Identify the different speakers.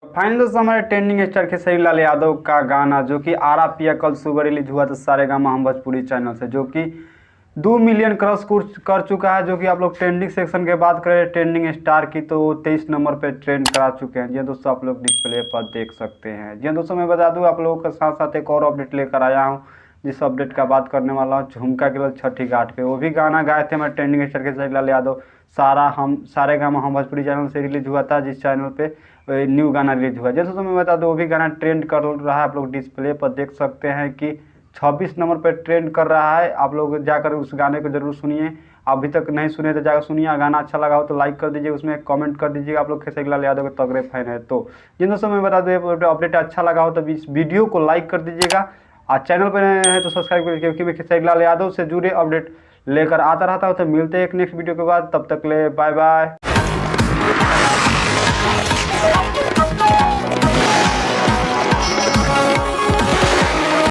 Speaker 1: Final दोस्तों हमारे trending star Khesari Lal Yadav का गाना जो कि आरा पिया कल सुबह रिलीज हुआ था सारेगामा हम भोजपुरी चैनल से, जो कि 2 मिलियन क्रॉस कर चुका है। जो कि आप लोग ट्रेंडिंग सेक्शन की बात करें ट्रेंडिंग स्टार की, तो 23 नंबर पे ट्रेंड करा चुके हैं। जी दोस्तों, आप लोग डिस्प्ले पर देख सकते हैं। जी दोस्तों, मैं बता दूं आप लोगों के साथ साथ एक और अपडेट लेकर आया हूँ, जिस अपडेट का बात करने वाला हूँ झुमका केवल छठी घाट पे। वो भी गाना गाए थे हमारे ट्रेंडिंग स्टार खेसारी लाल यादव, सारेगामा हम भोजपुरी चैनल से रिलीज हुआ था, जिस चैनल पे न्यू गाना रिलीज हुआ। जैसे तो मैं बता दूं वो भी गाना ट्रेंड कर रहा है। आप लोग डिस्प्ले पर देख सकते हैं कि 26 नंबर पर ट्रेंड कर रहा है। आप लोग जाकर उस गाने को जरूर सुनिए, अभी तक नहीं सुने तो जाकर सुनिए। गाना अच्छा लगा हो तो लाइक कर दीजिए, उसमें कमेंट कर दीजिएगा आप लोग खेसारी लाल यादव के तगड़े फैन है तो। जिन दोस्तों मैं बता दूं अपडेट अच्छा लगा हो तो इस वीडियो को लाइक कर दीजिएगा, और चैनल पर नए हैं तो सब्सक्राइब कर लीजिए, क्योंकि मैं खेसारी लाल यादव से जुड़े अपडेट लेकर आता रहता हूँ। तो मिलते हैं एक नेक्स्ट वीडियो के बाद, तब तक ले बाय बाय।